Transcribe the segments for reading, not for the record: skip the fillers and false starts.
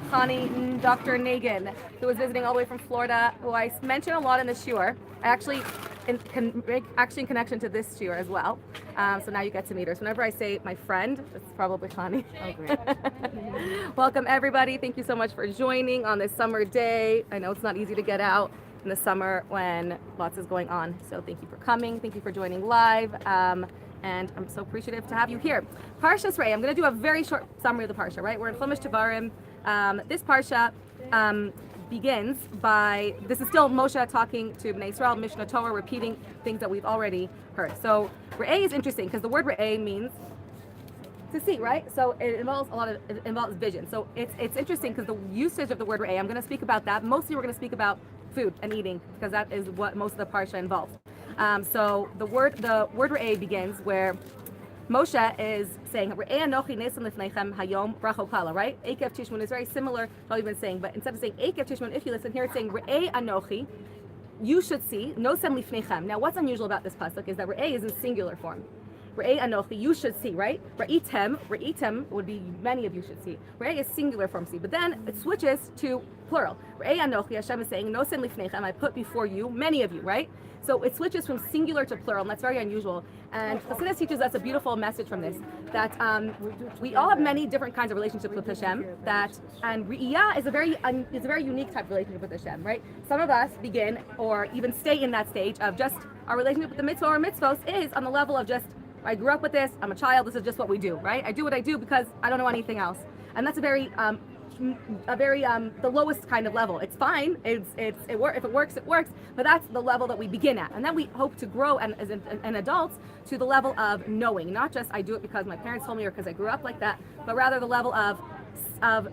Chani, Dr. Nagin, who was visiting all the way from Florida, who I mention a lot in the shiur. Actually in connection to this shiur as well. So now you get to meet her. So whenever I say my friend, it's probably Chani. Oh, great. Welcome, everybody. Thank you so much for joining on this summer day. I know it's not easy to get out in the summer when lots is going on. So thank you for coming. Thank you for joining live. And I'm so appreciative to have you here. Parshat Reeh. I'm going to do a very short summary of the Parsha, right? We're in Chumash Devarim. This Parsha begins by, this is still Moshe talking to Bnei Israel, Mishnah Torah, repeating things that we've already heard. So Re'eh is interesting because the word Re'eh means to see, right? So it involves it involves vision. So it's interesting because the usage of the word Re'eh, I'm going to speak about that. Mostly we're going to speak about food and eating because that is what most of the Parsha involves. So the word Re'eh begins where Moshe is saying, Re'eh anochi nesim lifneichem hayom bracho kala, right? Ekev tishmun is very similar to what we've been saying, but instead of saying Ekev tishmun, if you listen here, it's saying Re'eh anochi, you should see, nosem lifneichem. Now what's unusual about this pasuk is that Re'eh is in singular form. Re'eh anochi, you should see, right? Re'item would be many of you should see. Re'eh is singular form see, but then it switches to plural. Re'eh anochi, Hashem is saying, nosem lifneichem, I put before you, many of you, right? So it switches from singular to plural, and that's very unusual. And Chassidus teaches us a beautiful message from this, that we all have many different kinds of relationships with Hashem, and Re'iyah is a very unique type of relationship with Hashem, right? Some of us begin or even stay in that stage of just our relationship with the mitzvah or mitzvos is on the level of just, I grew up with this, I'm a child, this is just what we do, right? I do what I do because I don't know anything else. And that's a very the lowest kind of level. It's fine. If it works, it works. But that's the level that we begin at, and then we hope to grow and as an adults to the level of knowing, not just I do it because my parents told me or because I grew up like that, but rather the level of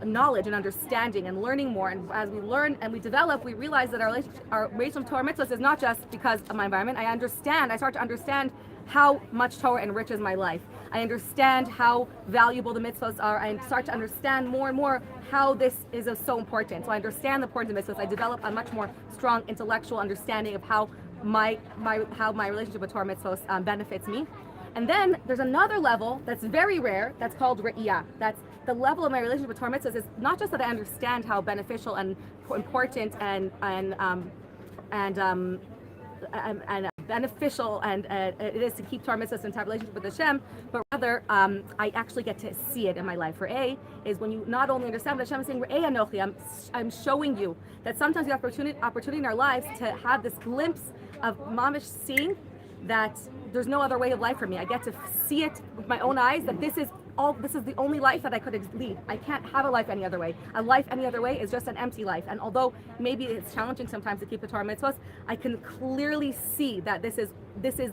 knowledge and understanding and learning more. And as we learn and we develop, we realize that our relationship to Torah mitzvahs is not just because of my environment. I start to understand how much Torah enriches my life. I understand how valuable the mitzvahs are. I start to understand more and more how this is so important. So I understand the importance of mitzvahs. I develop a much more strong intellectual understanding of how my relationship with Torah mitzvahs benefits me. And then there's another level that's very rare that's called Re'iyah. That's the level of my relationship with Torah mitzvahs is not just that I understand how beneficial and important and beneficial and it is to keep Torah mitzvahs and to have a relationship with Hashem, but rather I actually get to see it in my life. Re'eh is when you not only understand, but Hashem is saying, Re'eh anochi, I'm showing you that sometimes we have opportunity in our lives to have this glimpse of mamish seeing that there's no other way of life for me. I get to see it with my own eyes that this is the only life that I could lead. I can't have a life any other way. A life any other way is just an empty life. And although maybe it's challenging sometimes to keep the Torah mitzvahs, I can clearly see that this is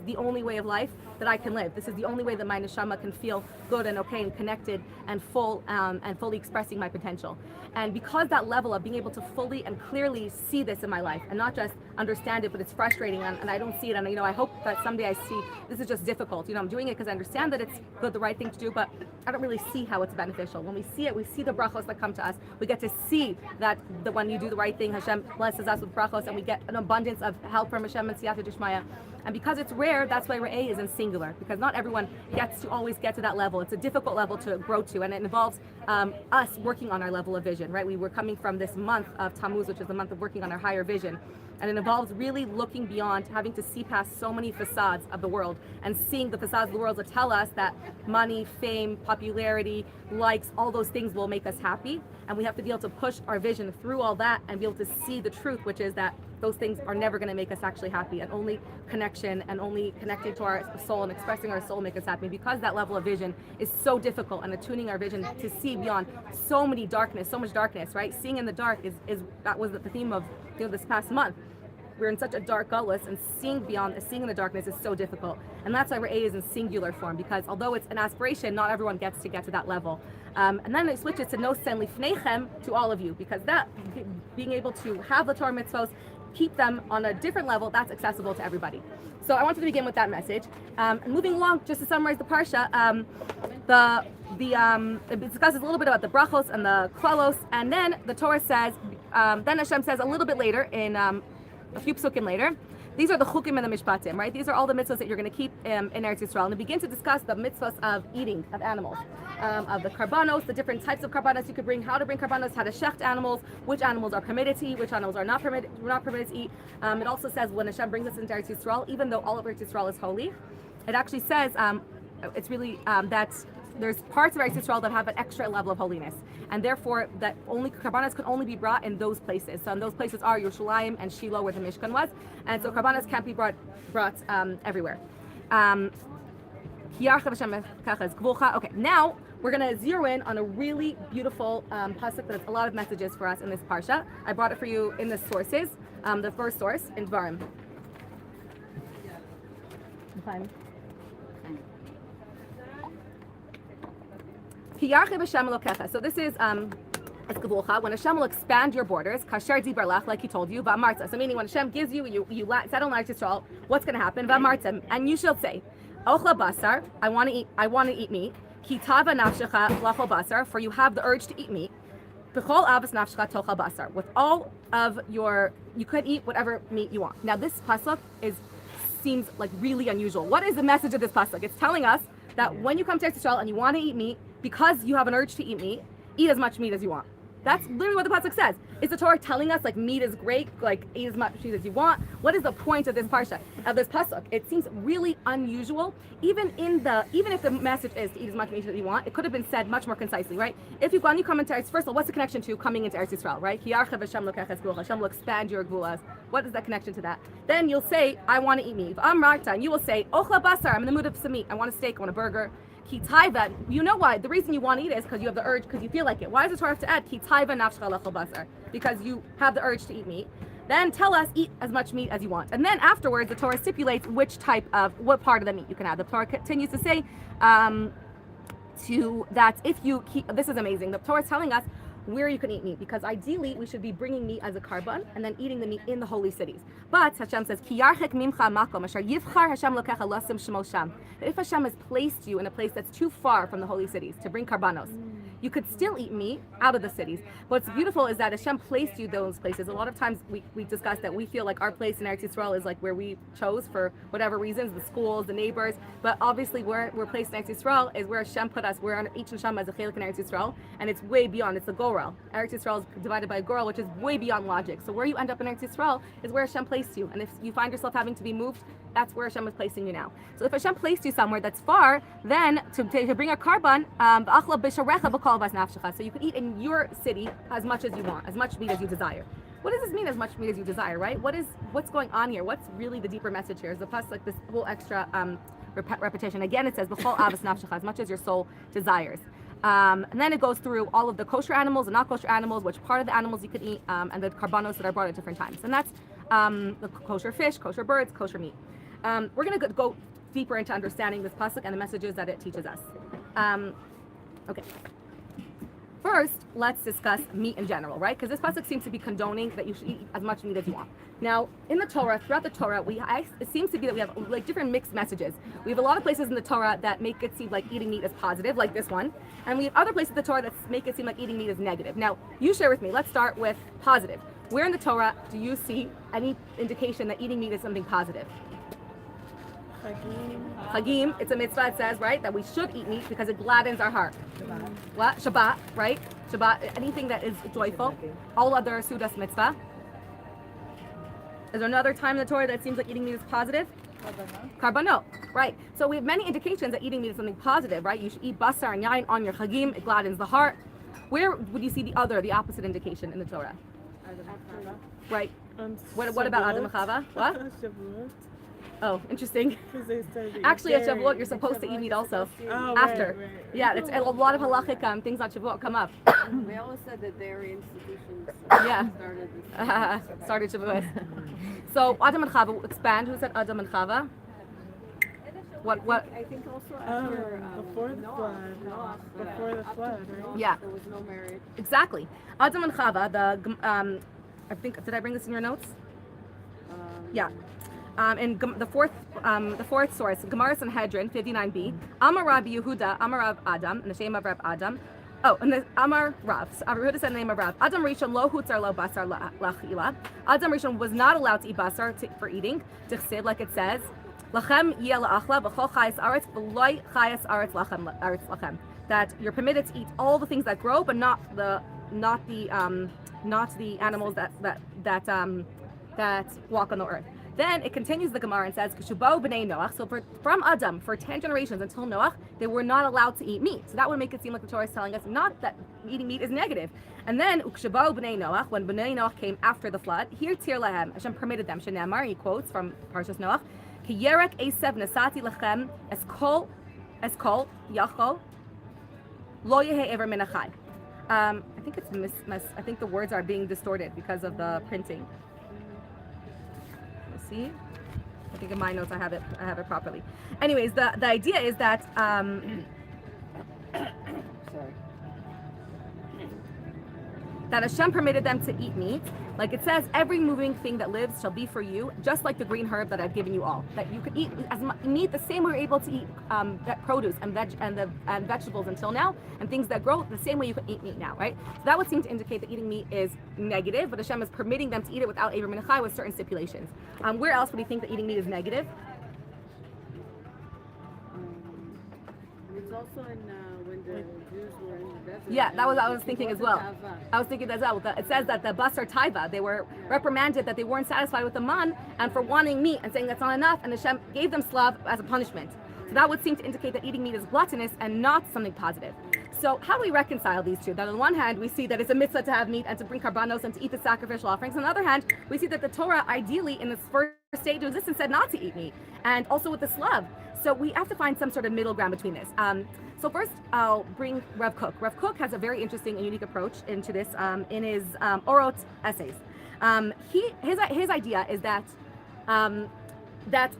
the only way of life that I can live. This is the only way that my neshama can feel good and okay and connected and full and fully expressing my potential. And because that level of being able to fully and clearly see this in my life and not just understand it, but it's frustrating and I don't see it, and I hope that someday I see this is just difficult. I'm doing it because I understand that it's the right thing to do, but I don't really see how it's beneficial. When we see it, we see the brachos that come to us. We get to see that when you do the right thing, Hashem blesses us with brachos, and we get an abundance of help from Hashem and siyata d'shmaya. And because it's rare, that's why Re'eh is in singular, because not everyone gets to always get to that level. It's a difficult level to grow to, and it involves us working on our level of vision, right? We were coming from this month of Tammuz, which is the month of working on our higher vision. And it involves really looking beyond, having to see past so many facades of the world and seeing the facades of the world that tell us that money, fame, popularity, likes, all those things will make us happy. And we have to be able to push our vision through all that and be able to see the truth, which is that those things are never going to make us actually happy, and only connection and only connecting to our soul and expressing our soul make us happy. Because that level of vision is so difficult, and attuning our vision to see beyond so much darkness, right? Seeing in the dark is that was the theme of this past month. We're in such a dark gullus, and seeing in the darkness is so difficult. And that's why Re'eh is in singular form, because although it's an aspiration, not everyone gets to that level. And then it switches to nosen lifneichem, to all of you, because that being able to have the Torah mitzvos, keep them on a different level, that's accessible to everybody. So I wanted to begin with that message. And moving along, just to summarize the parsha, it discusses a little bit about the brachos and the klalos, and then the Torah says, then Hashem says a little bit later in a few psukim later, These are the chukim and the mishpatim, right? These are all the mitzvahs that you're going to keep in Eretz Yisrael. And we begin to discuss the mitzvahs of eating of animals, of the karbanos, the different types of karbanos you could bring, how to bring karbanos, how to shecht animals, which animals are permitted to eat, which animals are not permitted to eat. It also says when Hashem brings us into Eretz Yisrael, even though all of Eretz Yisrael is holy, it actually says it's really that there's parts of Eretz Yisrael that have an extra level of holiness, and therefore that only karbanos can only be brought in those places. So, and those places are Yerushalayim and Shiloh, where the Mishkan was, and so karbanos can't be brought everywhere. Okay, now we're gonna zero in on a really beautiful pasuk that has a lot of messages for us in this parsha. I brought it for you in the sources. The first source in Dvarim. So this is when Hashem will expand your borders, kasher dibarlach, like He told you, v'amarta. So meaning when Hashem gives you settle in Eretz Yisrael, what's going to happen? V'amarta, and you shall say, ochla basar, I want to eat meat. Ki tava nafshecha lachol basar, for you have the urge to eat meat. B'chol avos nafshecha tochal basar. With all of your, you could eat whatever meat you want. Now this pasuk seems like really unusual. What is the message of this pasuk? It's telling us that when you come to Eretz Yisrael and you want to eat meat, because you have an urge to eat meat, eat as much meat as you want. That's literally what the pasuk says. Is the Torah telling us like meat is great, like eat as much meat as you want? What is the point of this parsha, of this pasuk? It seems really unusual. Even if the message is to eat as much meat as you want, it could have been said much more concisely, right? When you come into Eretz, first of all, what's the connection to coming into Eretz Yisrael, right? Hashem will expand your gulas. What is that connection to that? Then you'll say, I want to eat meat. And you will say, ochla basar, I'm in the mood of some meat. I want a steak, I want a burger. Ki taiva, you know why? The reason you want to eat it is because you have the urge, because you feel like it. Why does the Torah have to add ki taiva nafshcha lechol basar? Because you have the urge to eat meat. Then tell us, eat as much meat as you want. And then afterwards, the Torah stipulates what part of the meat you can have. The Torah continues to say if you keep, this is amazing. The Torah is telling us where you can eat meat, because ideally we should be bringing meat as a karban and then eating the meat in the holy cities. But Hashem says, Ki yarchek mimcha makom asher yivchar Hashem lokecha lasim shemo sham. If Hashem has placed you in a place that's too far from the holy cities to bring karbanos, you could still eat meat out of the cities. What's beautiful is that Hashem placed you those places. A lot of times we discuss that we feel like our place in Eretz Yisrael is like where we chose for whatever reasons, the schools, the neighbors, but obviously where we're placed in Eretz Yisrael is where Hashem put us. We're on each neshama as a chelik in Eretz Yisrael, and it's way beyond, it's the goral. Eretz Yisrael is divided by a goral, which is way beyond logic. So where you end up in Eretz Yisrael is where Hashem placed you. And if you find yourself having to be moved, that's where Hashem is placing you now. So if Hashem placed you somewhere that's far, then to bring a karban, so you can eat in your city as much as you want, as much meat as you desire. What does this mean, as much meat as you desire, right? What's going on here? What's really the deeper message here? Is the plus like this whole extra repetition? Again, it says as much as your soul desires. And then it goes through all of the kosher animals and not kosher animals, which part of the animals you could eat, and the karbanos that are brought at different times. And that's the kosher fish, kosher birds, kosher meat. We're going to go deeper into understanding this pasuk and the messages that it teaches us. Okay. First, let's discuss meat in general, right? Because this pasuk seems to be condoning that you should eat as much meat as you want. Now, in the Torah, throughout the Torah, it seems to be that we have like different mixed messages. We have a lot of places in the Torah that make it seem like eating meat is positive, like this one, and we have other places in the Torah that make it seem like eating meat is negative. Now, you share with me. Let's start with positive. Where in the Torah do you see any indication that eating meat is something positive? Chagim, it's a mitzvah, it says, right, that we should eat meat because it gladdens our heart. Shabbat. What? Shabbat, right? Shabbat, anything that is joyful. All other sudas mitzvah. Is there another time in the Torah that seems like eating meat is positive? Karbanot, right. So we have many indications that eating meat is something positive, right? You should eat basar and yain on your chagim, it gladdens the heart. Where would you see the opposite indication in the Torah? Right. What about Adam and Chava? What? Oh, interesting. Actually, at Shavuot, you're supposed to eat meat also. Oh, after. Right. Yeah, it's a lot of halachic things on Shavuot come up. They always said that dairy institutions started Shavuot. So, Adam and Chava, expand. Who said Adam and Chava? What? I think also after before the flood. Before the flood, right? Yeah. There was no marriage. Exactly. Adam and Chava, I think, did I bring this in your notes? Yeah. In the fourth source, Gemara Sanhedrin 59b, Amar Rabbi Yehuda, Amar Rav Adam, in the name of Rav Adam, Oh, and the Amar Rav. So Yehuda said the name of Rav. Adam Rishon lo hutzar lo basar lachila. Adam Rishon was not allowed to eat basar for eating. Tichsid, like it says, lachem yeh la'achla v'chol chayes aretz v'loy chayes aretz lachem. That you're permitted to eat all the things that grow, but not the animals that walk on the earth. Then it continues the Gemara and says, "K'shubo b'nei Noach." So from Adam for 10 generations until Noach, they were not allowed to eat meat. So that would make it seem like the Torah is telling us not that eating meat is negative. And then K'shubo b'nei Noach, when b'nei Noach came after the flood, here tir lahem, Hashem permitted them. Shenemar, he quotes from Parshat Noach, "Ki yerek esev nasati lachem eskol yachol lo yehe ever minachai." I think it's I think the words are being distorted because of the printing. See, I think in my notes I have it properly. Anyways, the idea is that that Hashem permitted them to eat meat. Like it says, every moving thing that lives shall be for you, just like the green herb that I've given you all. That you could eat meat the same way you're able to eat produce and vegetables until now, and things that grow the same way you can eat meat now, right? So that would seem to indicate that eating meat is negative, but Hashem is permitting them to eat it without Aver Minachai with certain stipulations. Where else would you think that eating meat is negative? It's also in when the Jews were in the desert. Yeah, that was what I was thinking as well. I was thinking as well. It says that the basar taiva, they were reprimanded that they weren't satisfied with the man and for wanting meat and saying that's not enough, and Hashem gave them slav as a punishment. So that would seem to indicate that eating meat is gluttonous and not something positive. So how do we reconcile these two? That on one hand, we see that it's a mitzvah to have meat and to bring karbanos and to eat the sacrificial offerings. On the other hand, we see that the Torah, ideally, in its first stage of existence, said not to eat meat, and also with the slav. So we have to find some sort of middle ground between this. So first, I'll bring Rav Kook. Rav Kook has a very interesting and unique approach into this in his Orot essays. His idea is that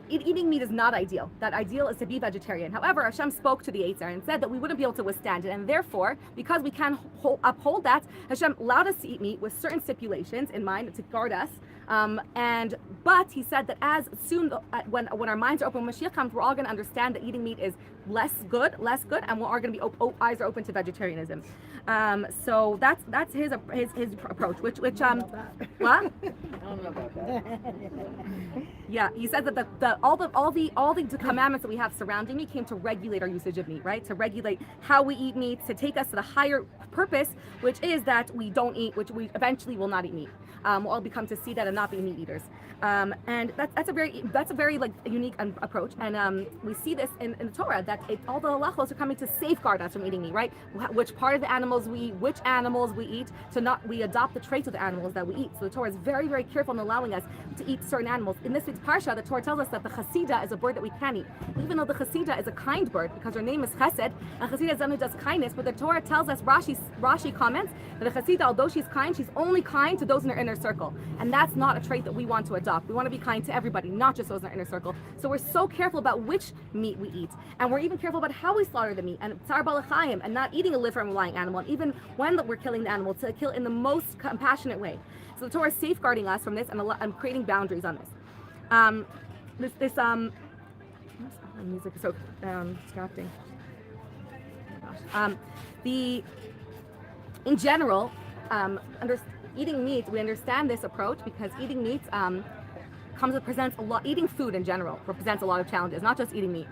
eating meat is not ideal. That ideal is to be vegetarian. However, Hashem spoke to the Eitzer and said that we wouldn't be able to withstand it, and therefore, because we can uphold that, Hashem allowed us to eat meat with certain stipulations in mind to guard us. But he said that as soon when our minds are open, when Mashiach comes, we're all going to understand that eating meat is less good, and we're all going to be eyes are open to vegetarianism. So that's his approach. Which what? I don't know about that. Yeah, he says that all the commandments that we have surrounding meat came to regulate our usage of meat, right? To regulate how we eat meat, to take us to the higher purpose, which is that we don't eat, which we eventually will not eat meat. We'll all become to see that and not be meat eaters. And that's a very like unique approach. And we see this in the Torah that all the halachos are coming to safeguard us from eating meat, right? Which part of the animals we eat, which animals we eat, we adopt the traits of the animals that we eat. So the Torah is very, very careful in allowing us to eat certain animals. In this week's parsha, the Torah tells us that the chasida is a bird that we can eat, even though the chasida is a kind bird because her name is chesed, and chasida is someone who does kindness. But the Torah tells us, Rashi comments that the chasida, although she's kind, she's only kind to those in her inner circle, and that's not a trait that we want to adopt. We want to be kind to everybody, not just those in our inner circle. So we're so careful about which meat we eat, and we're even careful about how we slaughter the meat, and tsar balachayim, and not eating a liver and lying animal, and even when we're killing the animal, to kill in the most compassionate way. So the Torah is safeguarding us from this and creating boundaries on this. Music is so distracting. Oh in general, eating meat, we understand this approach because eating meat presents a lot. Eating food in general represents a lot of challenges, not just eating meat.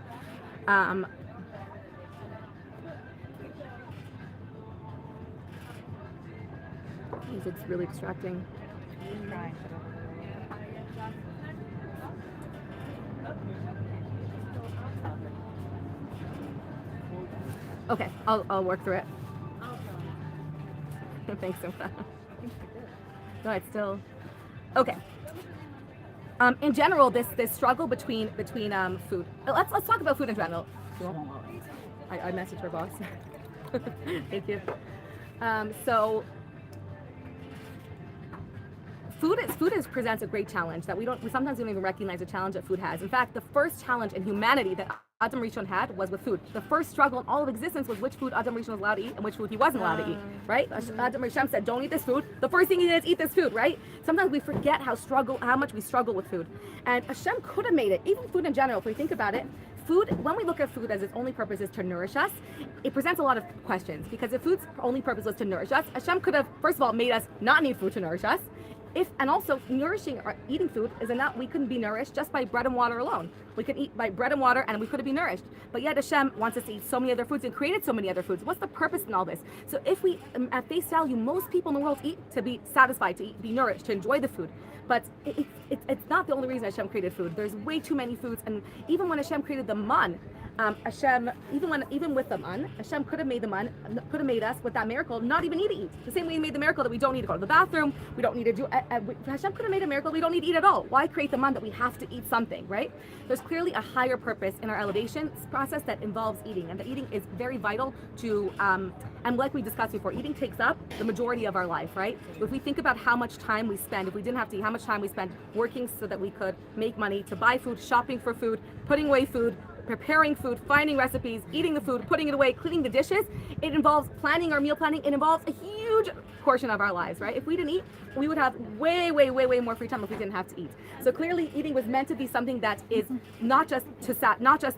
It's really distracting. Okay, I'll work through it. Thanks, Simcha. No, it's still okay. In general, this struggle between food. Let's talk about food in general. I messaged her boss. Thank you. So food presents a great challenge that we sometimes don't even recognize the challenge that food has. In fact, the first challenge in humanity that Adam Rishon had was with food. The first struggle in all of existence was which food Adam Rishon was allowed to eat and which food he wasn't allowed to eat, right? Adam Rishon said, don't eat this food. The first thing he did is eat this food, right? Sometimes we forget how much we struggle with food. And Hashem could have made it, even food in general, if we think about it, food, when we look at food as its only purpose is to nourish us, it presents a lot of questions, because if food's only purpose was to nourish us, Hashem could have, first of all, made us not need food to nourish us. And also nourishing or eating food is enough. We couldn't be nourished just by bread and water alone. We could eat by bread and water and we couldn't be nourished. But yet Hashem wants us to eat so many other foods and created so many other foods. What's the purpose in all this? So if we, at face value, most people in the world eat to be satisfied, to eat, be nourished, to enjoy the food. But it's not the only reason Hashem created food. There's way too many foods. And even when Hashem created the man, Hashem, even with the man, Hashem could have made us with that miracle not even need to eat. The same way He made the miracle that we don't need to go to the bathroom, we don't need to do. Hashem could have made a miracle we don't need to eat at all. Why create the man that we have to eat something, right? There's clearly a higher purpose in our elevation process that involves eating, and the eating is very vital to. And like we discussed before, eating takes up the majority of our life, right? If we think about how much time we spend, if we didn't have to eat, how much time we spend working so that we could make money to buy food, shopping for food, putting away food, preparing food, finding recipes, eating the food, putting it away, cleaning the dishes. It involves planning our meal planning. It involves a huge portion of our lives, right? If we didn't eat, we would have way more free time if we didn't have to eat. So clearly eating was meant to be something that is not just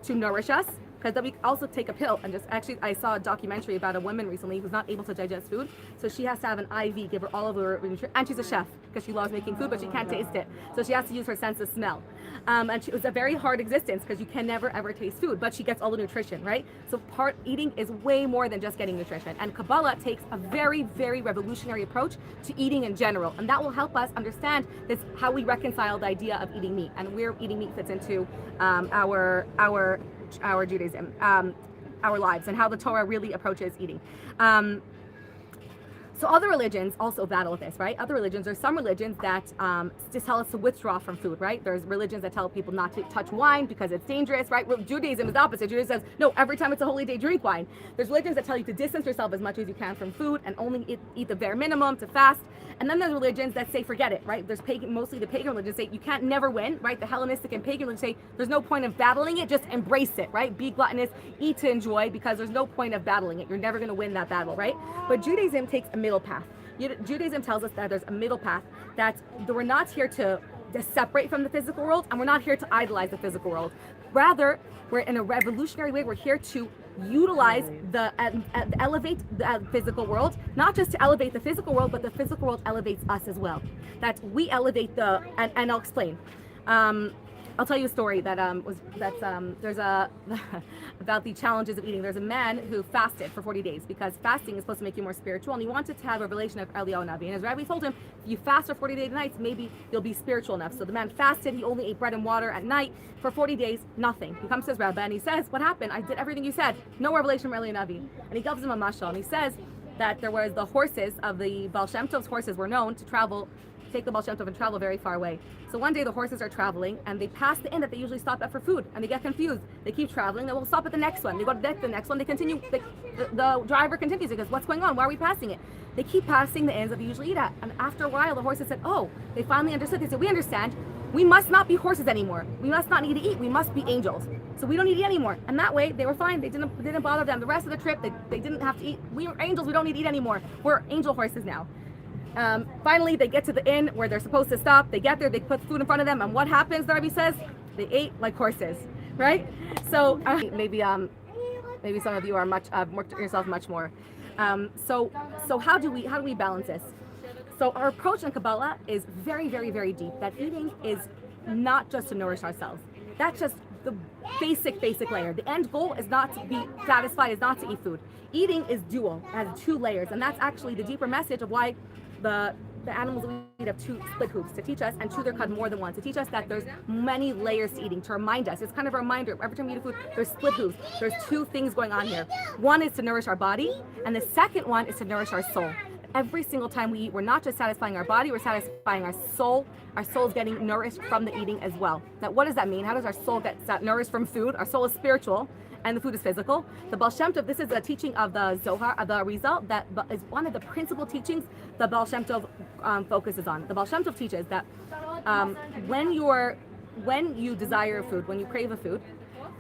to nourish us, because we also take a pill. And I saw a documentary about a woman recently who's not able to digest food, so she has to have an IV give her all of her nutrition, and she's a chef because she loves making food, but she can't taste it, so she has to use her sense of smell. And it was a very hard existence because you can never ever taste food, but she gets all the nutrition, right? So eating is way more than just getting nutrition. And Kabbalah takes a very revolutionary approach to eating in general, and that will help us understand how we reconcile the idea of eating meat and where eating meat fits into our Judaism, our lives, and how the Torah really approaches eating. So other religions also battle with this, right? Other religions, there's some religions that just tell us to withdraw from food, right? There's religions that tell people not to touch wine because it's dangerous, right? Well, Judaism is the opposite. Judaism says, no, every time it's a holy day, drink wine. There's religions that tell you to distance yourself as much as you can from food and only eat the bare minimum, to fast. And then there's religions that say, forget it, right? There's mostly the pagan religions say you can't never win, right? The Hellenistic and pagan religions say there's no point of battling it, just embrace it, right? Be gluttonous, eat to enjoy, because there's no point of battling it. You're never going to win that battle, right? But Judaism takes a middle path. Judaism tells us that there's a middle path, that we're not here to separate from the physical world, and we're not here to idolize the physical world. Rather, we're in a revolutionary way, we're here to utilize elevate the physical world, not just to elevate the physical world, but the physical world elevates us as well. That we elevate and I'll explain. I'll tell you a story that there's about the challenges of eating. There's a man who fasted for 40 days because fasting is supposed to make you more spiritual, and he wanted to have a revelation of Eliyahu Navi. And his rabbi told him, if you fast for 40 days and nights, maybe you'll be spiritual enough. So the man fasted. He only ate bread and water at night for 40 days, nothing. He comes to his rabbi and he says, what happened? I did everything you said. No revelation from Eliyahu Navi. And he gives him a mashal, and he says that there was the horses of the Baal Shem Tov's horses were known to take the Baal Shem Tov and travel very far away. So one day the horses are traveling and they pass the inn that they usually stop at for food, and they get confused. They keep traveling, they will stop at the next one. They go to the next one, they continue, the driver continues. He goes, what's going on? Why are we passing it? They keep passing the inns that they usually eat at. And after a while the horses said, oh, they finally understood. They said, we understand. We must not be horses anymore. We must not need to eat. We must be angels. So we don't need to eat anymore. And that way they were fine. They didn't bother them. The rest of the trip, they didn't have to eat. We are angels, we don't need to eat anymore. We're angel horses now. Finally, they get to the inn where they're supposed to stop. They get there, they put food in front of them, and what happens, the Rebbe says? They ate like horses, right? So maybe some of you are worked yourself much more. So how do we balance this? So our approach in Kabbalah is very deep. That eating is not just to nourish ourselves. That's just the basic layer. The end goal is not to be satisfied, is not to eat food. Eating is dual, it has 2 layers, and that's actually the deeper message of why the animals we eat have 2 split hooves, to teach us, and chew their cud more than one, to teach us that there's many layers to eating, to remind us. It's kind of a reminder. Every time we eat food, there's split hooves. There's 2 things going on here. One is to nourish our body, and the second one is to nourish our soul. Every single time we eat, we're not just satisfying our body, we're satisfying our soul. Our soul is getting nourished from the eating as well. Now, what does that mean? How does our soul get nourished from food? Our soul is spiritual, and the food is physical. The Baal Shem Tov, this is a teaching of the Zohar, of the Arizal, that is one of the principal teachings the Baal Shem Tov focuses on. The Baal Shem Tov teaches that when you desire food, when you crave a food,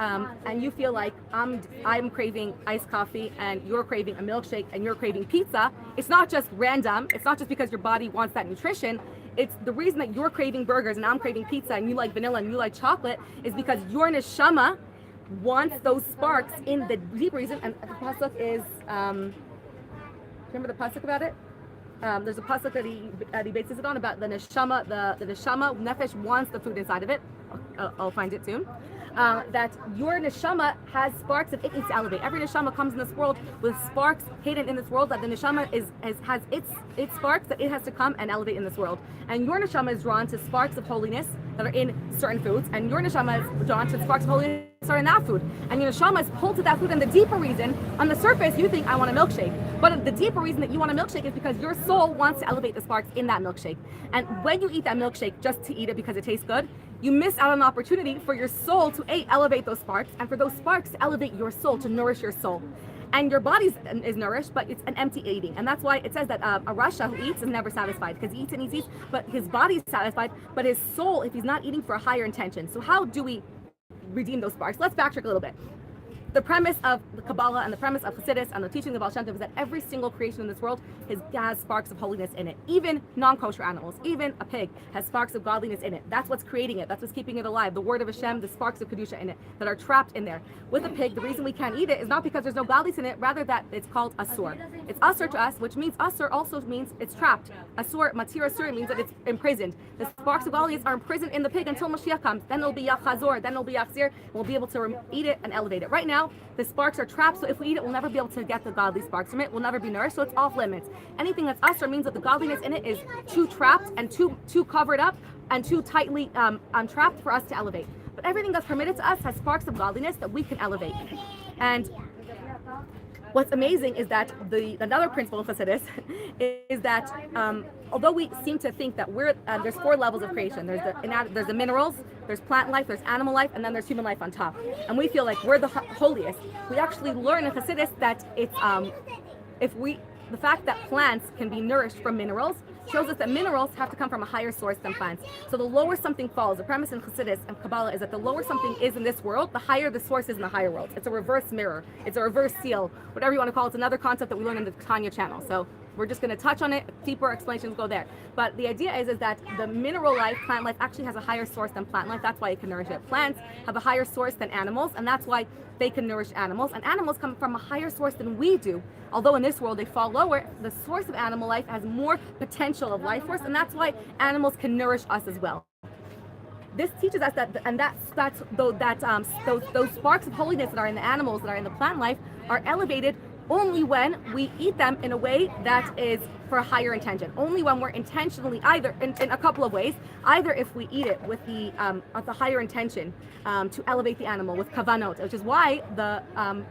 and you feel like I'm craving iced coffee and you're craving a milkshake and you're craving pizza, it's not just random. It's not just because your body wants that nutrition. It's the reason that you're craving burgers and I'm craving pizza and you like vanilla and you like chocolate is because your neshama wants those sparks in the deep reason, and the pasuk is, remember the pasuk about it? There's a pasuk that he bases it on about the neshama. The neshama nefesh wants the food inside of it. I'll find it soon. That your neshama has sparks that it needs to elevate. Every neshama comes in this world with sparks hidden in this world, that the neshama has its sparks that it has to come and elevate in this world. And your neshama is drawn to sparks of holiness that are in certain foods, and your neshama is drawn to sparks of holiness that are in that food. And your neshama is pulled to that food, and the deeper reason, on the surface, you think, I want a milkshake. But the deeper reason that you want a milkshake is because your soul wants to elevate the sparks in that milkshake. And when you eat that milkshake just to eat it because it tastes good, you miss out on an opportunity for your soul to elevate those sparks, and for those sparks to elevate your soul, to nourish your soul. And your body is nourished, but it's an empty eating. And that's why it says that a Rasha who eats is never satisfied, because he eats and eats, but his body is satisfied, but his soul, if he's not eating for a higher intention. So how do we redeem those sparks? Let's backtrack a little bit. The premise of the Kabbalah and the premise of Chassidus and the teaching of Baal Shem Tov is that every single creation in this world has sparks of holiness in it. Even non-kosher animals, even a pig has sparks of godliness in it. That's what's creating it. That's what's keeping it alive. The word of Hashem, the sparks of Kedusha in it that are trapped in there. With a pig, the reason we can't eat it is not because there's no godliness in it, rather that it's called asur. It's asur to us, which means asur also means it's trapped. Asur, matir asur, means that it's imprisoned. The sparks of godliness are imprisoned in the pig until Mashiach comes. Then it'll be yachazor, then it'll be yachzir. We'll be able to eat it and elevate it. Right now, the sparks are trapped, so if we eat it, we'll never be able to get the godly sparks from it. We'll never be nourished, so it's off limits. Anything that's asur means that the godliness in it is too trapped and too covered up and too tightly trapped for us to elevate. But everything that's permitted to us has sparks of godliness that we can elevate. And what's amazing is that another principle of Chassidus is that although we seem to think that there's 4 levels of creation. There's the minerals, there's plant life, there's animal life, and then there's human life on top. And we feel like we're the holiest. We actually learn in Chassidus that it's the fact that plants can be nourished from minerals shows us that minerals have to come from a higher source than plants. So the lower something falls, the premise in Chassidus and Kabbalah is that the lower something is in this world, the higher the source is in the higher world. It's a reverse mirror. It's a reverse seal, whatever you want to call it. It's another concept that we learn in the Tanya channel. So we're just going to touch on it. Deeper explanations go there. But the idea is that the mineral life, plant life, actually has a higher source than plant life. That's why it can nourish it. Plants have a higher source than animals, and that's why they can nourish animals. And animals come from a higher source than we do. Although in this world they fall lower, the source of animal life has more potential of life force, and that's why animals can nourish us as well. This teaches us those sparks of holiness that are in the animals, that are in the plant life, are elevated only when we eat them in a way that is for a higher intention. Only when we're intentionally, either in a couple of ways, either if we eat it with the higher intention to elevate the animal with kavanot,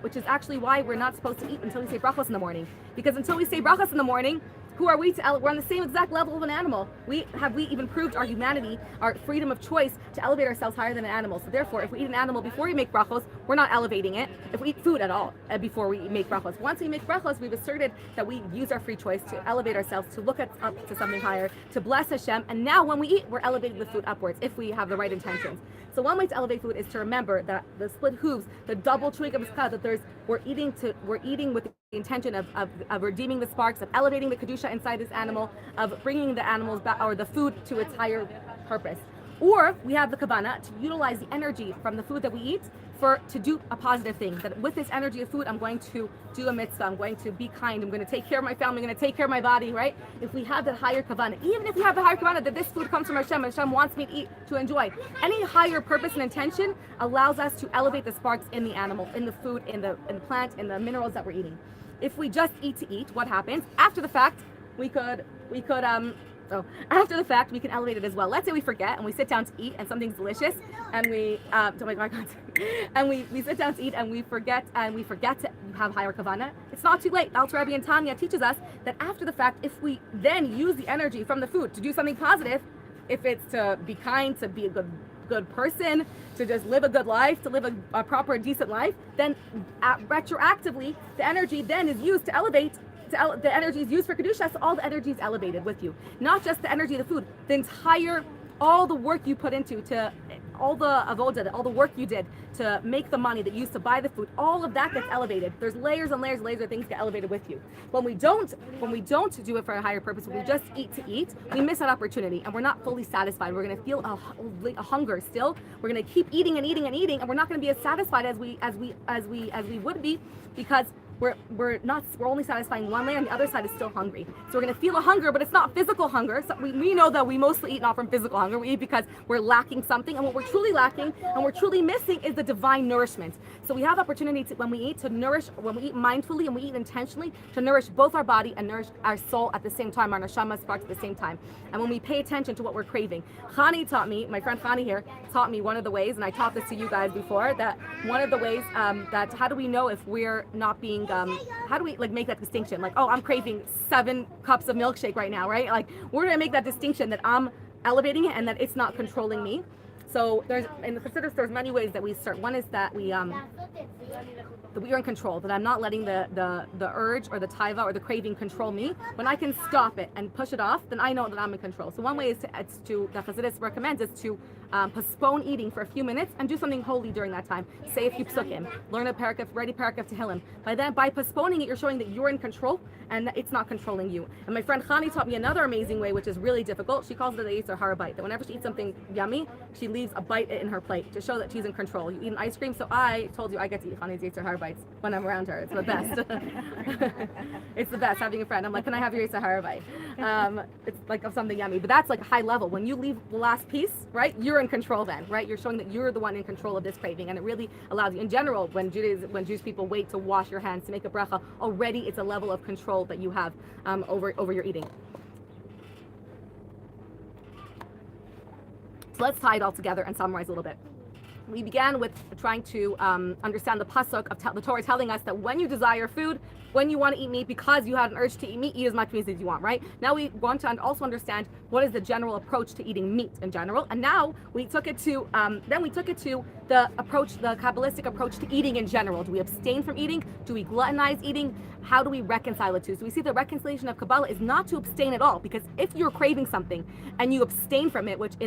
which is actually why we're not supposed to eat until we say brachos in the morning. Because until we say brachos in the morning, who are we to we're on the same exact level of an animal. We even proved our humanity, our freedom of choice to elevate ourselves higher than an animal. So therefore, if we eat an animal before we make brachos, we're not elevating it. If we eat food at all before we make brachos, once we make brachos, we've asserted that we use our free choice to elevate ourselves, to look up to something higher, to bless Hashem. And now when we eat, we're elevating the food upwards if we have the right intentions. So one way to elevate food is to remember that the split hooves, the double chewing of the that we're eating with the intention of redeeming the sparks, of elevating the kedusha inside this animal, of bringing the animals back, or the food, to its higher purpose. Or we have the kavanah to utilize the energy from the food that we eat to do a positive thing. That with this energy of food, I'm going to do a mitzvah, I'm going to be kind, I'm going to take care of my family, I'm going to take care of my body, right? If we have that higher kavanah, even if we have the higher kavanah that this food comes from Hashem, and Hashem wants me to eat, to enjoy, any higher purpose and intention allows us to elevate the sparks in the animal, in the food, in the plant, in the minerals that we're eating. If we just eat to eat, what happens? After the fact, we can elevate it as well. Let's say we forget and we sit down to eat and something's delicious, and we sit down to eat and we forget to have higher kavanah. It's not too late. Alter Rebbe and Tanya teaches us that after the fact, if we then use the energy from the food to do something positive, if it's to be kind, to be a good person, to just live a good life, to live a proper, decent life, then retroactively the energy then is used to elevate. The energy is used for kedusha, so all the energy is elevated with you. Not just the energy of the food, all the work you put into to all the avoda, all the work you did to make the money that you used to buy the food, all of that gets elevated. There's layers and layers and layers of things get elevated with you. When we don't do it for a higher purpose, when we just eat to eat, we miss that opportunity and we're not fully satisfied. We're going to feel a hunger still. We're going to keep eating and eating and eating, and we're not going to be as satisfied as we would be, because we're only satisfying one layer and the other side is still hungry. So we're going to feel a hunger, but it's not physical hunger. So we know that we mostly eat not from physical hunger. We eat because we're lacking something, and what we're truly lacking and we're truly missing is the divine nourishment. So we have opportunity to, when we eat mindfully and we eat intentionally, to nourish both our body and nourish our soul at the same time, our neshama sparks at the same time. And when we pay attention to what we're craving, Chani taught me, my friend Chani here taught me one of the ways, and I taught this to you guys before, that one of the ways that how do we know if we're not being how do we make that distinction? Like, oh, I'm craving 7 cups of milkshake right now, right? Like, we're gonna make that distinction that I'm elevating it and that it's not controlling me. So in the Chassidus, there's many ways that we start. One is that we are in control, that I'm not letting the urge or the taiva or the craving control me. When I can stop it and push it off, then I know that I'm in control. So one way is that Chassidus recommends is to postpone eating for a few minutes and do something holy during that time. Say a few psukim, learn a paragraph, write a paragraph to Tehillim. By postponing it, you're showing that you're in control and that it's not controlling you. And my friend Chani taught me another amazing way, which is really difficult. She calls it the Yetzer Hara bite. That whenever she eats something yummy, she leaves a bite in her plate to show that she's in control. You eat an ice cream, so I told you I get to eat Chani's Yetzer Hara bites when I'm around her. It's the best. It's the best having a friend. I'm like, can I have your Yetzer Hara bite? It's like of something yummy, but that's like a high level. When you leave the last piece, right, you're in control then, right? You're showing that you're the one in control of this craving, and it really allows you. In general, when Jewish people wait to wash your hands to make a bracha, already it's a level of control that you have over your eating. So let's tie it all together and summarize a little bit. We began with trying to understand the pasuk of the Torah telling us that when you desire food, when you want to eat meat because you had an urge to eat meat, eat as much meat as you want, right? Now we want to also understand what is the general approach to eating meat in general, and now we took it to the Kabbalistic approach to eating in general. Do we abstain from eating? Do we gluttonize eating? How do we reconcile it to? So we see the reconciliation of Kabbalah is not to abstain at all, because if you're craving something and you abstain from it, which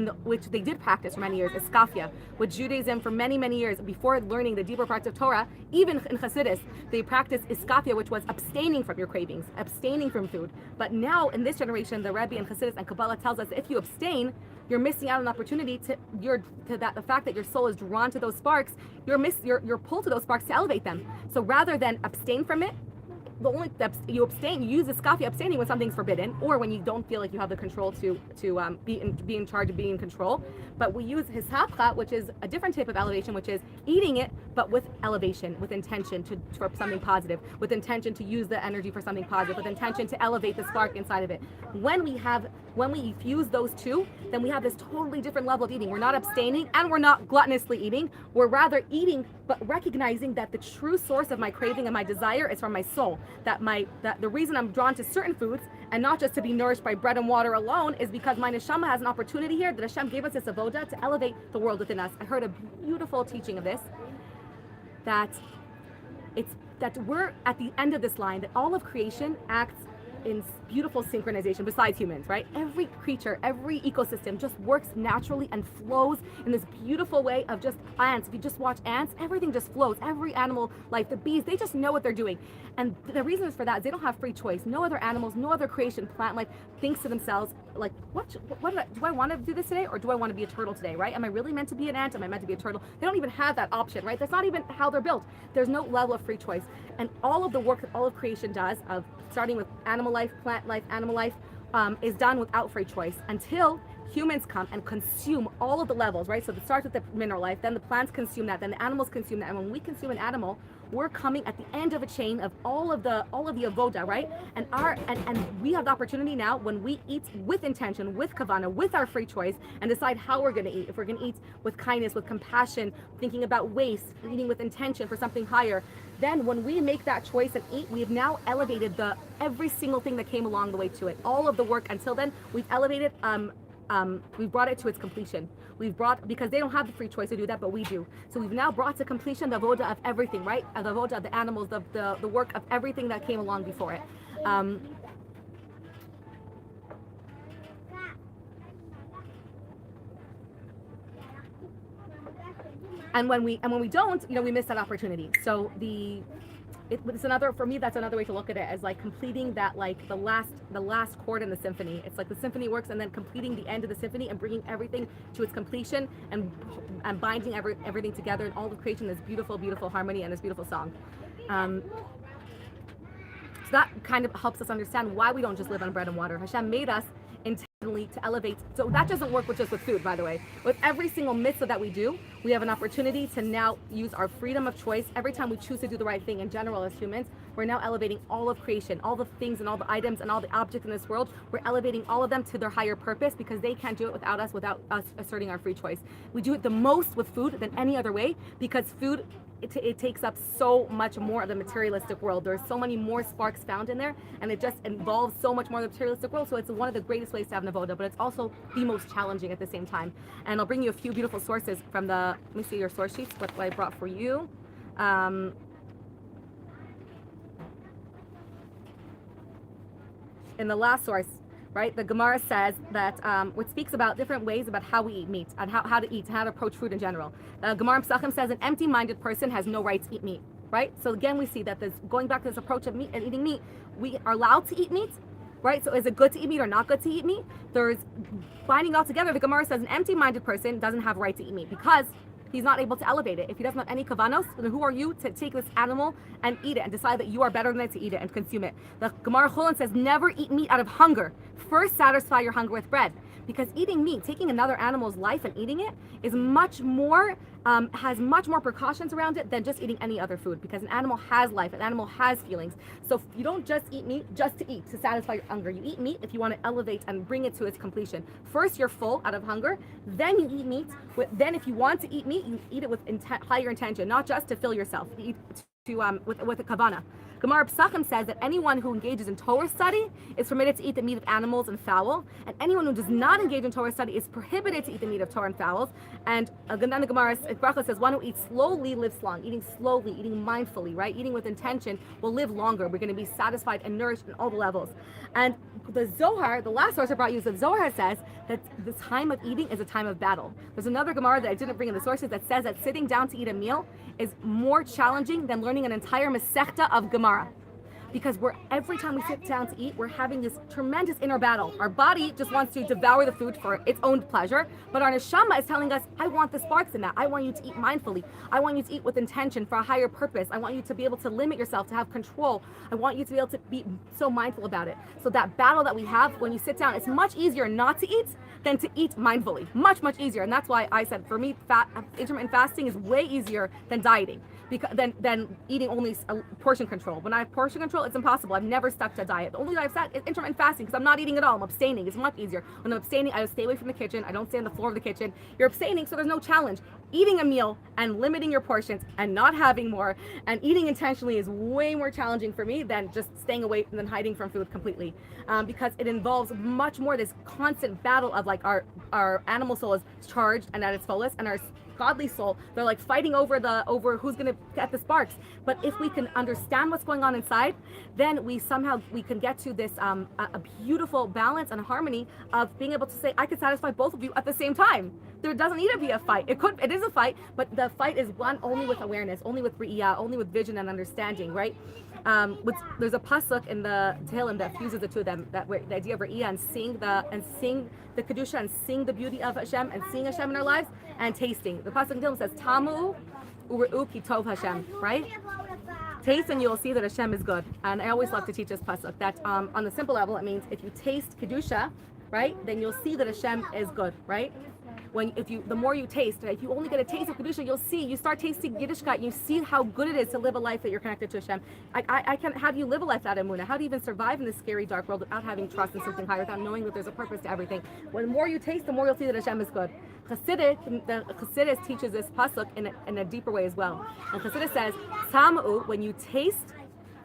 they did practice for many years, iskafia, with Judaism for many, many years before learning the deeper parts of Torah, even in Chassidus, they practiced iskafia, which was abstaining from your cravings, abstaining from food. But now in this generation, the Rebbe and Chassidus and Kabbalah tells us if you abstain, you're missing out on an opportunity the fact that your soul is drawn to those sparks, you're pulled to those sparks to elevate them. So rather than abstain from it, you abstain, you use iskafia, abstaining when something's forbidden, or when you don't feel like you have the control to be in charge of being in control. But we use hisapcha, which is a different type of elevation, which is eating it, but with elevation, with intention for something positive, with intention to use the energy for something positive, with intention to elevate the spark inside of it. When we fuse those two, then we have this totally different level of eating. We're not abstaining and we're not gluttonously eating. We're rather eating, but recognizing that the true source of my craving and my desire is from my soul. That the reason I'm drawn to certain foods and not just to be nourished by bread and water alone is because my neshama has an opportunity here that Hashem gave us this avoda to elevate the world within us. I heard a beautiful teaching of this, that we're at the end of this line, that all of creation acts in beautiful synchronization besides humans, right? Every creature, every ecosystem just works naturally and flows in this beautiful way of just ants. If you just watch ants, everything just flows. Every animal life, the bees, they just know what they're doing. And the reason for that is they don't have free choice. No other animals, no other creation, plant life thinks to themselves, like, do I want to do this today, or do I want to be a turtle today, right? Am I really meant to be an ant? Am I meant to be a turtle? They don't even have that option, right? That's not even how they're built. There's no level of free choice. And all of the work that all of creation does, of starting with animal life, plant life, animal life, is done without free choice until humans come and consume all of the levels, right? So it starts with the mineral life, then the plants consume that, then the animals consume that, and when we consume an animal, we're coming at the end of a chain of all of the avoda, right? And we have the opportunity now, when we eat with intention, with kavana, with our free choice, and decide how we're going to eat. If we're going to eat with kindness, with compassion, thinking about waste, eating with intention for something higher, then when we make that choice and eat, we have now elevated every single thing that came along the way to it. All of the work until then, we've elevated. We've brought it to its completion. Because they don't have the free choice to do that, but we do. So we've now brought to completion the avoda of everything, right? The avoda of the animals, the work of everything that came along before it. And when we don't, we miss that opportunity. So it's another, for me, that's another way to look at it, as like completing that, like the last chord in the symphony. It's like the symphony works, and then completing the end of the symphony and bringing everything to its completion, and binding everything together, and all of creation, this beautiful, beautiful harmony and this beautiful song. So that kind of helps us understand why we don't just live on bread and water. Hashem made us intentionally to elevate. So that doesn't work just with food, by the way. With every single mitzvah that we do, we have an opportunity to now use our freedom of choice. Every time we choose to do the right thing in general as humans, we're now elevating all of creation, all the things and all the items and all the objects in this world. We're elevating all of them to their higher purpose, because they can't do it without us asserting our free choice. We do it the most with food than any other way, because food, it takes up so much more of the materialistic world. There's so many more sparks found in there, and it just involves so much more of the materialistic world. So it's one of the greatest ways to have Navoda, but it's also the most challenging at the same time. And I'll bring you a few beautiful sources from let me see your source sheets, what I brought for you. In the last source, right, the Gemara says that, which speaks about different ways about how we eat meat, and how to eat, how to approach food in general. The Gemara in Pesachim says an empty-minded person has no right to eat meat, right? So again, we see that going back to this approach of meat and eating meat, we are allowed to eat meat, right? So is it good to eat meat or not good to eat meat? There's binding all together. The Gemara says an empty-minded person doesn't have a right to eat meat, because he's not able to elevate it. If he doesn't have any kavanos, then who are you to take this animal and eat it and decide that you are better than it to eat it and consume it? The Gemara Chulin says never eat meat out of hunger. First satisfy your hunger with bread. Because eating meat, taking another animal's life and eating it, is much more, has much more precautions around it than just eating any other food. Because an animal has life, an animal has feelings. So you don't just eat meat just to eat, to satisfy your hunger. You eat meat if you want to elevate and bring it to its completion. First, you're full out of hunger. Then you eat meat. Then if you want to eat meat, you eat it with higher intention, not just to fill yourself. You eat with a kavana. Gemara Pesachim says that anyone who engages in Torah study is permitted to eat the meat of animals and fowl, and anyone who does not engage in Torah study is prohibited to eat the meat of Torah and fowls. And then the Gemara Bracha says one who eats slowly lives long. Eating slowly, eating mindfully, right? Eating with intention will live longer. We're going to be satisfied and nourished in all the levels. And the Zohar, the last source I brought you, is the Zohar says that the time of eating is a time of battle. There's another Gemara that I didn't bring in the sources that says that sitting down to eat a meal is more challenging than learning an entire Masechta of Gemara. Because every time we sit down to eat, we're having this tremendous inner battle. Our body just wants to devour the food for its own pleasure, but our neshama is telling us, I want the sparks in that. I want you to eat mindfully. I want you to eat with intention for a higher purpose. I want you to be able to limit yourself, to have control. I want you to be able to be so mindful about it. So that battle that we have when you sit down, it's much easier not to eat than to eat mindfully. Much, much easier. And that's why I said, for me, intermittent fasting is way easier than dieting. Than eating only a portion control. When I have portion control, it's impossible. I've never stuck to a diet. The only diet I've sat is intermittent fasting, because I'm not eating at all. I'm abstaining. It's much easier. When I'm abstaining, I just stay away from the kitchen. I don't stay on the floor of the kitchen. You're abstaining, so there's no challenge. Eating a meal and limiting your portions and not having more and eating intentionally is way more challenging for me than just staying away and then hiding from food completely, because it involves much more this constant battle of like our animal soul is charged and at its fullest, and our godly soul, they're like fighting over who's going to get the sparks. But if we can understand what's going on inside, then we can get to this a beautiful balance and harmony of being able to say, I can satisfy both of you at the same time. There doesn't need to be a fight. It is a fight, but the fight is one only with awareness, only with re'iyah, only with vision and understanding, right? There's a pasuk in the Tehillim that fuses the two of them, the idea of re'iyah and sing the kedusha and sing the beauty of Hashem and seeing Hashem in our lives and tasting. The pasuk in Tehillim says, "Tamu u're'u ki tov Hashem," right? Taste and you will see that Hashem is good. And I always love to teach this pasuk that on the simple level, it means if you taste kedusha, right, then you'll see that Hashem is good, right? The more you taste, if you only get a taste of kedusha, you start tasting Yiddishkeit, you see how good it is to live a life that you're connected to Hashem. How do you live a life without emunah? How do you even survive in this scary, dark world without having trust in something higher, without knowing that there's a purpose to everything? When the more you taste, the more you'll see that Hashem is good. Chassidus teaches this pasuk in a deeper way as well. And Chassidus says, Tamu, when you taste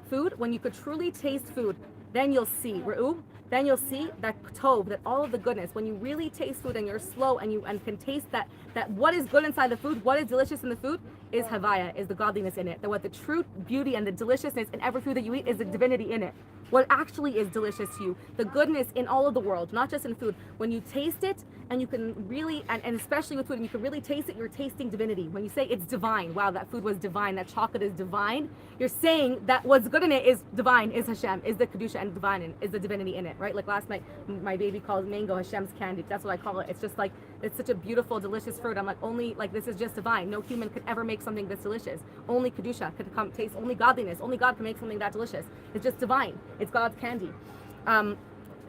food, when you could truly taste food, then you'll see, Re'u, then you'll see that tov, that all of the goodness, when you really taste food and you're slow and can taste that what is good inside the food, what is delicious in the food is havaya, is the godliness in it. That what the true beauty and the deliciousness in every food that you eat is the divinity in it. what actually is delicious to you, the goodness in all of the world, not just in food. When you taste it, and you can really, and especially with food, and you can really taste it, you're tasting divinity. When you say it's divine, wow, that food was divine, that chocolate is divine, you're saying that what's good in it is divine, is Hashem, is the Kedusha and divine, and is the divinity in it, right? Like last night, my baby calls mango Hashem's candy. That's what I call it. It's just like, it's such a beautiful, delicious fruit. I'm like, only, like, this is just divine. No human could ever make something this delicious. Only Kedusha could come taste, only godliness, only God can make something that delicious. It's just divine. It's God's candy.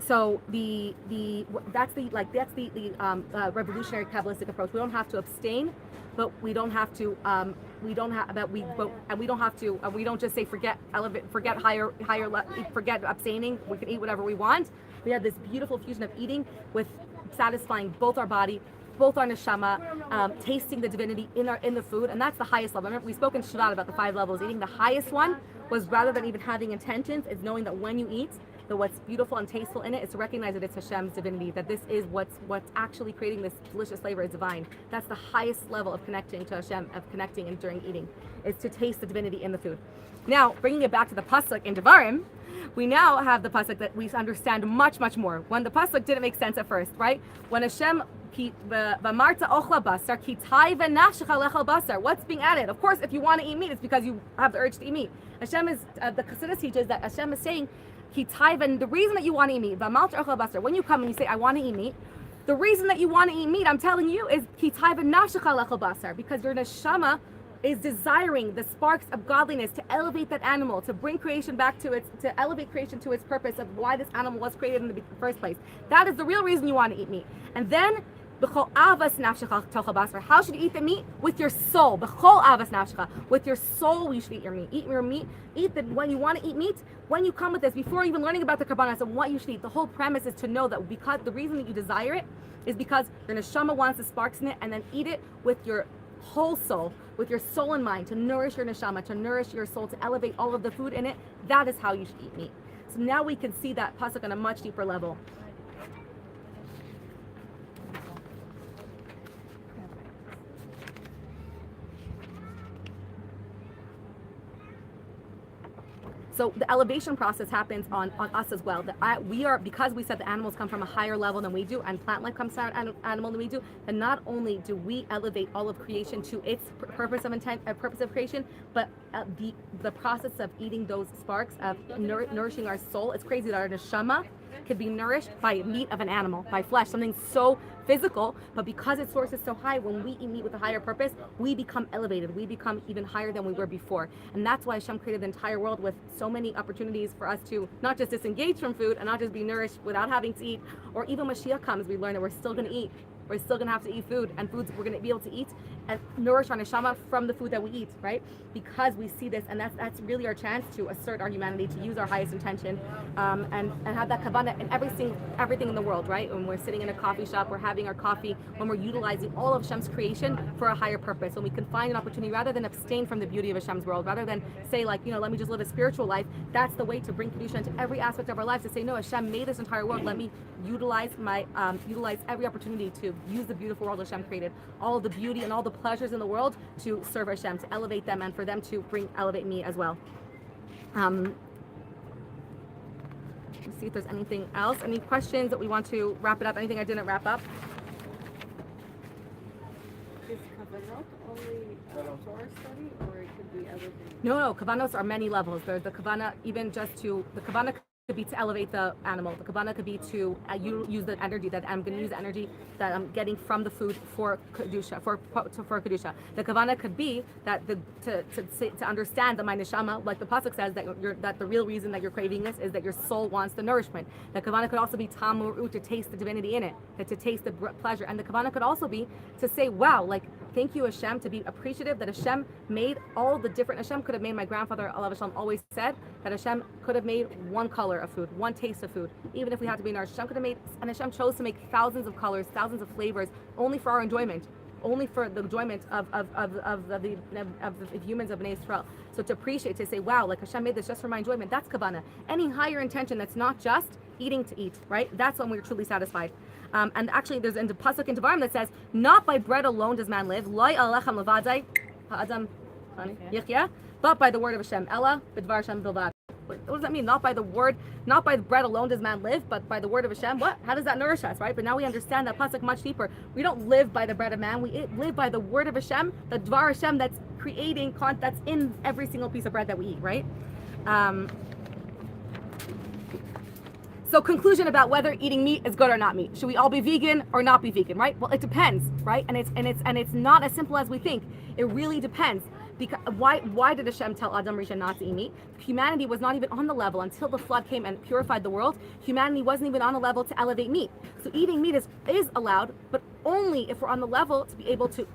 So that's the revolutionary Kabbalistic approach. We don't have to abstain, but we don't have to we don't just say forget abstaining. We can eat whatever we want. We have this beautiful fusion of eating with satisfying both our body, both our neshama, tasting the divinity in the food, and that's the highest level. Remember, we spoke in Shabbat about the 5 levels. Eating the highest one was, rather than even having intentions, is knowing that when you eat, that what's beautiful and tasteful in it is to recognize that it's Hashem's divinity, that this is what's actually creating this delicious flavor is divine. That's the highest level of connecting to Hashem, of connecting and during eating, is to taste the divinity in the food. Now, bringing it back to the pasuk in Devarim, we now have the pasuk that we understand much, much more. When the pasuk didn't make sense at first, right? When Hashem what's being added? Of course, if you want to eat meat, it's because you have the urge to eat meat. Hashem is, the Chassidus teaches that Hashem is saying, the reason that you want to eat meat, when you come and you say, I want to eat meat, the reason that you want to eat meat, I'm telling you, is because your neshama is desiring the sparks of godliness to elevate that animal, to bring creation back to elevate creation to its purpose of why this animal was created in the first place. That is the real reason you want to eat meat. And then, how should you eat the meat? With your soul. With your soul, you should eat your meat. Eat your meat. When you want to eat meat, when you come with this, before even learning about the karbanos and what you should eat, the whole premise is to know that because the reason that you desire it is because your neshama wants the sparks in it, and then eat it with your whole soul, with your soul in mind, to nourish your neshama, to nourish your soul, to elevate all of the food in it. That is how you should eat meat. So now we can see that pasuk on a much deeper level. So the elevation process happens on us as well. Because we said the animals come from a higher level than we do, and plant life comes from an animal than we do, and not only do we elevate all of creation to its purpose of creation, but the process of eating those sparks, of nourishing our soul. It's crazy that our neshama could be nourished by meat of an animal, by flesh, something so physical, but because its source is so high, when we eat meat with a higher purpose, we become elevated, we become even higher than we were before. And that's why Hashem created the entire world with so many opportunities for us to not just disengage from food and not just be nourished without having to eat, or even when Mashiach comes, we learn that we're still going to eat. We're still going to have to eat food, and foods we're going to be able to eat and nourish our neshama from the food that we eat, right? Because we see this, and that's really our chance to assert our humanity, to use our highest intention, and have that kavanah in everything in the world, right? When we're sitting in a coffee shop, we're having our coffee, when we're utilizing all of Hashem's creation for a higher purpose, when we can find an opportunity, rather than abstain from the beauty of Hashem's world, rather than say, like, let me just live a spiritual life. That's the way to bring Kedusha into every aspect of our lives, to say, no, Hashem made this entire world. Let me utilize every opportunity to use the beautiful world Hashem created, all of the beauty and all the pleasures in the world, to serve Hashem, to elevate them, and for them to elevate me as well. Let's see if there's anything else. Any questions that we want to wrap it up? Anything I didn't wrap up? Is kavanot only Torah study, or it could be other things? No, kavanos are many levels. There's the kavana, even just to, the kavana could be to elevate the animal. The kavana could be to use the energy that I'm going to use, the energy that I'm getting from the food for kedusha, for kedusha. The kavana could be that to understand that my neshama, like the pasuk says, that the real reason that you're craving this is that your soul wants the nourishment. The kavana could also be tamuru, to taste the divinity in it, to taste the pleasure. And the kavana could also be to say, wow, like, thank you, Hashem, to be appreciative that Hashem made all the different. Hashem could have made, my grandfather Alav Hashem always said that Hashem could have made one color of food, one taste of food, even if we had to be nourished. Hashem could have made, and Hashem chose to make thousands of colors, thousands of flavors, only for our enjoyment, only for the enjoyment of the humans of Bnei Israel. So to appreciate, to say, wow, like Hashem made this just for my enjoyment, that's kavana. Any higher intention that's not just eating to eat, right? That's when we're truly satisfied. And actually, there's a pasuk in Devarim that says, "Not by bread alone does man live, loy alechem levadai ha'adam yichya, but by the word of Hashem, Ella b'dvar Hashem bilvad." What does that mean? Not by the word, not by the bread alone does man live, but by the word of Hashem. What? How does that nourish us, right? But now we understand that pasuk much deeper. We don't live by the bread of man. We live by the word of Hashem, the Dvar Hashem that's creating, that's in every single piece of bread that we eat, right? So conclusion about whether eating meat is good or not meat. Should we all be vegan or not be vegan, right? Well, it depends, right? And it's not as simple as we think. It really depends. Because why did Hashem tell Adam Rishon not to eat meat? Humanity was not even on the level until the flood came and purified the world. Humanity wasn't even on a level to elevate meat. So eating meat is allowed, but only if we're on the level to be able to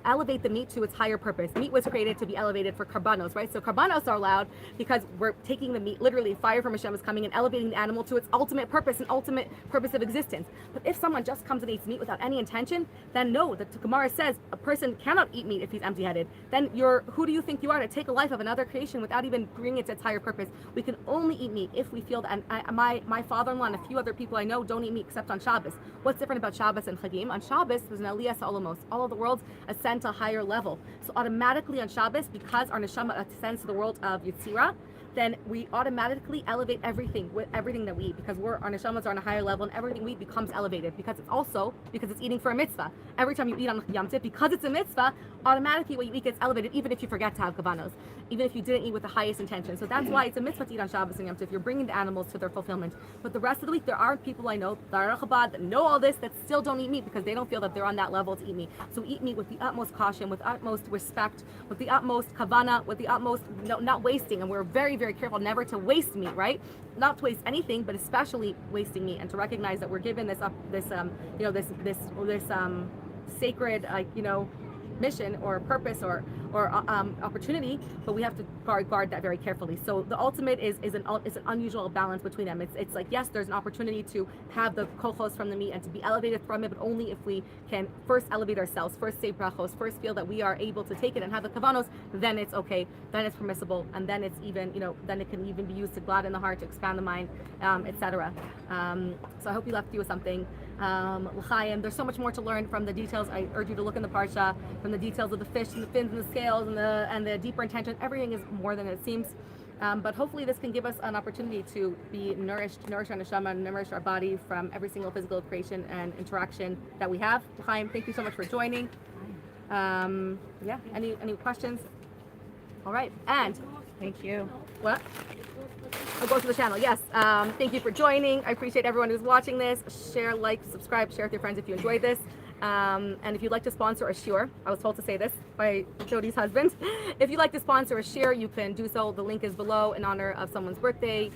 elevate the meat to its higher purpose. Meat was created to be elevated for karbanos, right? So karbanos are allowed because we're taking the meat, literally fire from Hashem is coming and elevating the animal to its ultimate purpose and ultimate purpose of existence. But if someone just comes and eats meat without any intention, then no, the Gemara says a person cannot eat meat if he's empty-headed. Then who do you think you are to take a life of another creation without even bringing it to its higher purpose? We can only eat meat if we feel that, and my father-in-law and a few other people I know don't eat meat except on Shabbos. What's different about Shabbos and Chagim? On Shabbos, there's an Aliyah Sa'olamos. All of the worlds ascend to a higher level. So automatically on Shabbos, because our neshama ascends to the world of Yitzira, then we automatically elevate everything that we eat, because our neshamas are on a higher level and everything we eat becomes elevated, because it's eating for a mitzvah. Every time you eat on Yom Tov, because it's a mitzvah, automatically what you eat gets elevated, even if you forget to have kavanos, even if you didn't eat with the highest intention. So that's why it's a mitzvah to eat on Shabbos and Yom Tov. You're bringing the animals to their fulfillment. But the rest of the week, there are people I know that are Chabad that know all this that still don't eat meat because they don't feel that they're on that level to eat meat. So eat meat with the utmost caution, with utmost respect, with the utmost kavana, with the utmost not wasting. And we're very, very careful never to waste meat, right? Not to waste anything, but especially wasting meat, and to recognize that we're given this sacred mission or purpose or opportunity, but we have to guard that very carefully. So the ultimate is an unusual balance between them. It's like, yes, there's an opportunity to have the kochos from the meat and to be elevated from it, but only if we can first elevate ourselves, first say brachos, first feel that we are able to take it and have the kavanos. Then it's okay, then it's permissible, and then it's even then it can even be used to gladden the heart, to expand the mind, etc. So I hope you left you with something. L'chaim. There's so much more to learn from the details. I urge you to look in the parsha, from the details of the fish and the fins and the scales and the deeper intention. Everything is more than it seems. But hopefully this can give us an opportunity to be nourish our neshama, and nourish our body from every single physical creation and interaction that we have. L'chaim, thank you so much for joining. Any questions? All right, and Thank you. what? Oh, go to the channel. Yes. Thank you for joining. I appreciate everyone who's watching this. Share, like, subscribe, share with your friends if you enjoyed this. And if you'd like to sponsor a shiur, I was told to say this by Jody's husband. If you'd like to sponsor a shiur, you can do so. The link is below in honor of someone's birthday,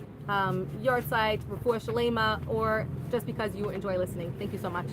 yard site, refuah shalema, or just because you enjoy listening. Thank you so much.